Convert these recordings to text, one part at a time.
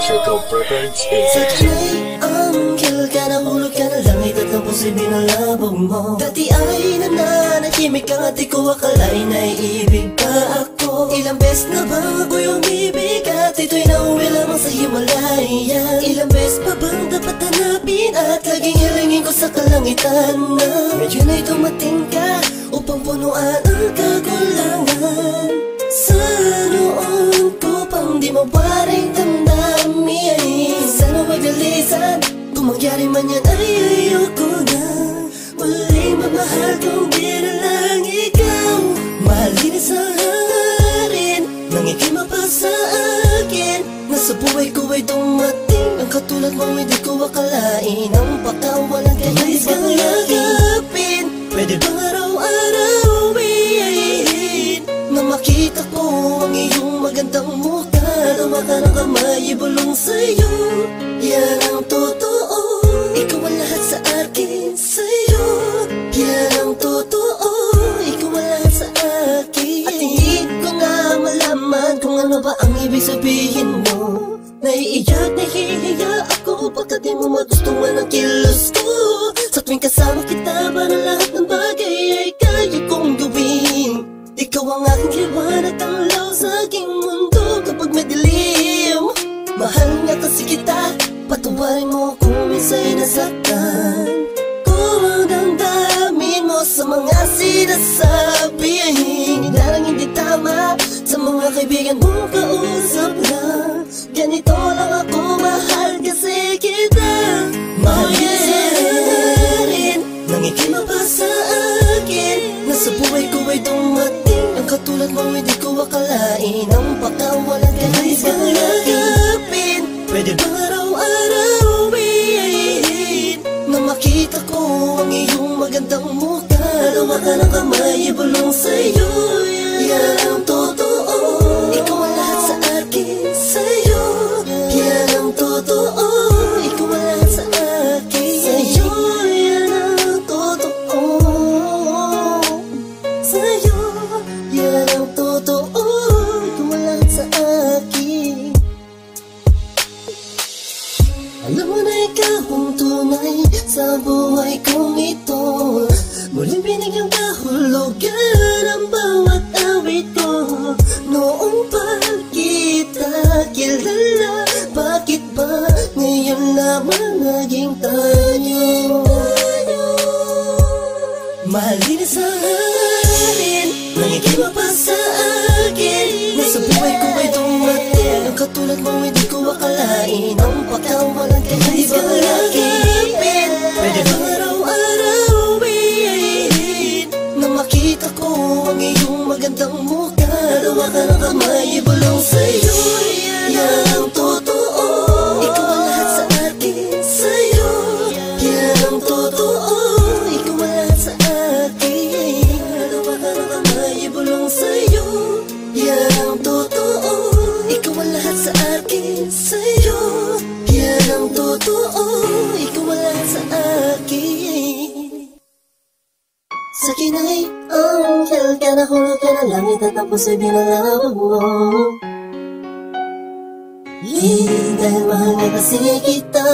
Circle Preference. Sa kanay, anghel ka na, hulog ka na langit at ang puso'y binalabog mo. Dati ay nananahimik ang at di ko akalain na iibig pa ako. Ilang beses na ba ako'y umibig at ito'y nauwi lamang sa himalayan? Ilang beses pa bang dapat hanapin at laging hilingin ko sa kalangitan na ngayon ay dumating ka upang punuan ang kakulangan. Sa noon ko pang di mawaring damdamin, sana magalisan, kung mangyari man yan ay ayoko na. Walang mamahal kung di na lang ikaw. Malinis ang hangarin nang ikima pa sa akin. Nasa buhay ko ay dumating ang katulad mo, hindi ko akalain. Ang pagkawalan kaya di kang lagapin. Pwede bang araw-arawin na makita ko ang iyong magandang mukha? Tawa ka ng kamay, ibulong sa'yo, yan ang totoo. Ikaw ang lahat sa akin, sa'yo, yan ang totoo. Ikaw ang lahat sa akin. At hindi ko nga malaman kung ano ba ang ibig sabihin mo. Naiiyak, nahihiya ako pagkat di mo magustuhan ang kilos ko. Sa tuwing kasama kita, parang lahat ng bagay ay kaya kong gawin. Ikaw ang aking liwanag, tanglaw sa aking mundo kapag madilim. Mahal nga kasi kita, patawarin mo kung minsa'y nasaktan. Kung ang damdamin mo sa mga sinasabi ay hindi lang hindi tama. Sa mga kaibigan mo kausap lang, ganito lang ako, mahal kasi kita. Mahal kasi rin, nangikima pa sa akin. Nasa buhay ko ay dumating ang katulad mo, hindi ko akalain. Ang pagkawalan ka na isang lagapin. Pwede bang araw-arawin na makita ko ang iyong magandang mukha? Tawa ka ng kamay, ibulong sa'yo, yan ang totoo. Ikaw ang lahat sa akin, sa'yo, yan ang totoo. Ikaw ang lahat sa akin, sa'yo, yan ang totoo. Sa'yo, yan ang totoo. Ikaw ang lahat sa akin. Alam mo na ikaw ang tunay sa buhay kong ito. Muling binigyang kahulugan ang bawat awit ko. Noong pa kita kilala, bakit ba ngayon naman naging tayo? Malinis ang hangarin, nangikima pa sa akin. Nasa buhay ko ay dumating ang katulad mo, hindi ko akalain. Ang pagkawalan ka na di ba lagipin? Pwede bang araw-arawin na makita ko ang iyong magandang mukha? Tawa ka ng kamay, ibulong sa'yo, yan ang totoo. Ikaw ang lahat sa akin, sa'yo, yan ang totoo. Ikaw ang lahat sa akin. Tawa ka ng kamay, ibulong sa'yo, yan ang totoo. Ikaw ang lahat sa akin, sa'yo, yan ang totoo. Ikaw ang lahat sa akin. Sa kinay, anghel ka na, hulog ka na langit at ang puso'y binalabog mo. Dahil mahal nga kasi kita.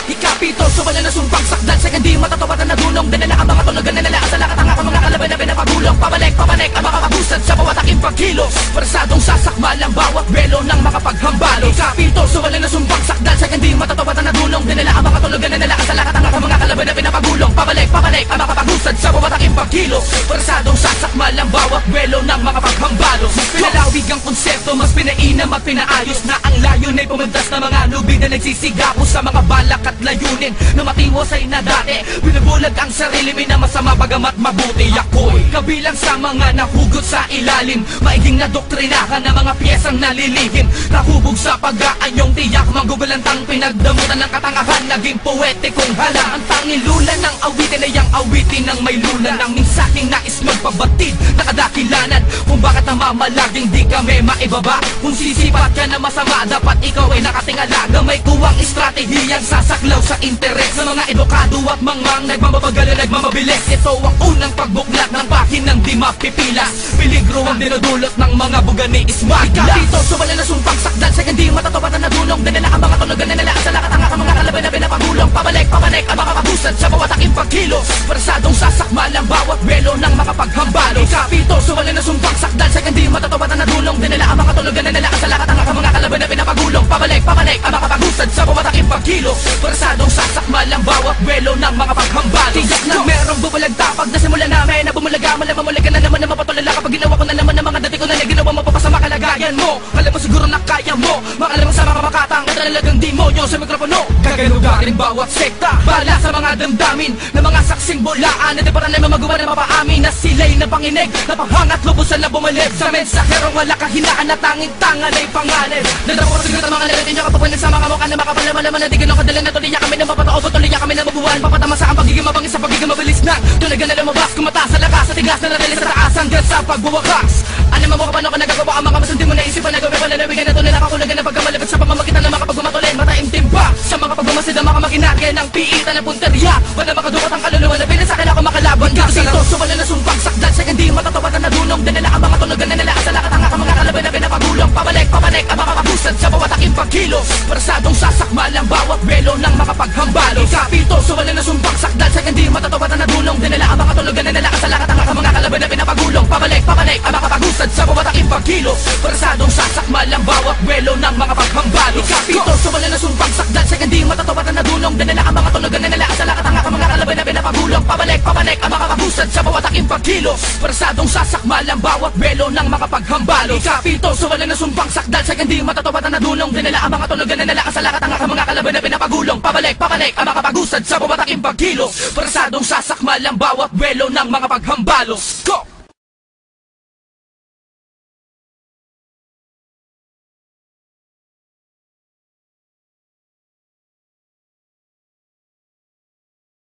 Ikapito, so wala na sumpang sakdan sa hindi matatawatan na dunong. Dinala ang mga tulogan na nalaas sa lakat ang akong mga kalaban na pinapagulong. Pabalik ang makakabusad sa bawat aking pagkilos. Parasadong sasakmal ang bawat belo ng makapaghambalos. Ikapito, so wala na sumpang sakdan sa hindi matatawatan na dunong. Dinala ang mga tulogan na nalaas sa lakat ang akong mga kalaban na pinapagulong. Pabalik ang makakabusad sa bawat aking pagkilos. Parasadong sasakmal ang bawat belo ng makapaghambalos. Mas pinalawig ang konsepto, mas pinainit mainam at pinaayos na ang layon ay pumuntas na mga lubid na nagsisigapo sa mga balak at layunin na matiwasay na dati. Binubulag ang sarili, may na masama bagamat mabuti. Ako'y kabilang sa mga nahugot sa ilalim, maiging na doktrinahan na mga piyesang nalilihim. Nahubog sa pag-aanyong tiyak, manggugulantang pinagdamutan ng katangahan, naging poetikong hala. Ang tanging lula ng awitin ay ang awitin ng may lula ng minsahing nais magpabatid na kadakilanan. Kung bakit namamalaging di kami maibaba, kung sisipat ka na masama, dapat ikaw ay nakatingala. Gamay kuwang estratehiyang sasaklaw sa interes ng mga edukado at mangmang nagmamabagal at nagmamabilis. Ito ang unang pagbuklat ng pahinang di mapipilas. Peligro ang dinudulot ng mga buga ni Ismagla. Dito sumala na sumpang sakdal sa hindi matatawatan na dulong. Dinala ang mga tunog na nila sa lakat ang mga kalaban na pinapagulong. Pabalik, pabanik ang mga kabusad sa bawat aking pagkilos. Persadong sasakmal ang bawat belo ng mga paghambalo. Ikapito sumala na sumpang sakdal sa hindi matatawatan na dulong. Dinala ang mga tunog na nila sa lakat ang mga kalaban na pinapagulong. Pabalik, pabanik ang mga kabusad sa bawat aking pagkilos. Persadong sasakmal ang bawat belo ng mga paghambalo. Tiyak na merong bubulag tapag na simula namin na bumulaga, malamamuli ka na naman na mapatulala kapag ginawa ko na naman ang mga dati ko na ginawa mapapasama kalagayan mo. Alam mo siguro na kaya mo makalamang sa mga makatang na talagang demonyo sa mikropono. Kagalugarin bawat sekta, bala sa mga damdamin na mga saksing bulaan na di para na mamagawa na mapaamin na sila'y napanginig, napahangat lubusan na bumalik sa mensaherong wala kahinaan na tanging tangan ay pangalan. Nandapos siguro ang mga nalatin niya kapapanin sa mga mukha na makapalaman na di ganun kadala na tuloy niya kami na mapatao, tuloy niya kami na mabuhan. Papatama sa ang pagiging mabangis sa pagiging mabilis na tunagan na lumabas, kumataas sa lakas sa tigas na narilis sa taas hanggang sa pagbuwakas. Ano mo paano ka nagagawa ang mga masundin mo na isipan na gawin palalawigan na tunay nakakulagan na pagkamalapit sa pamamagitan ng mga pagmamatuloy. Mataimtim ba sa mga pagmamasid ang mga makinarya ng piitan ng punteriya? Wala makadukot ang kaluluwa na pilis sa akin ako makalaban ka dito. Sumala na sumpang sakdal sa hindi matatawatan na dunong. Dinala ang mga tunog na nila sa lakat ang mga kalaban na pinapagulong. Pabalik, pabanik ang mga kabusad sa bawat aking pagkilos. Persadong sasakmal ang bawat belo ng mga paghambalo. Ikapito sumala na sumpang sakdal sa hindi matatawatan na dunong. Dinala ang mga tunog na nila sa lakat ang mga kalaban na pinapagulong. Pabalik, pabanik ang mga kabusad sa bawat aking pagkilos. Persadong sasakmal ang bawat belo ng mga paghambalo. Ikapito sumala na sumpang sakdal sa hindi matatawatan na dunong. Dinala ang mga tunog na nila sa lakat ang mga kalaban na pinapagulong. Pabalik, pabanik ang mga kabusad sa bawat aking pagkilos. Persadong sasakmal ang bawat belo ng mga paghambalo. Ikapito sumala na sumpang sakdal sa hindi matatawatan na dunong. Dinala ang mga tunog na nila sa lakat ang mga kalaban na pinapagulong. Pabalik, pabanik ang mga kabusad sa bawat aking pagkilos. Persadong sasakmal ang bawat belo ng mga paghambalo. Go!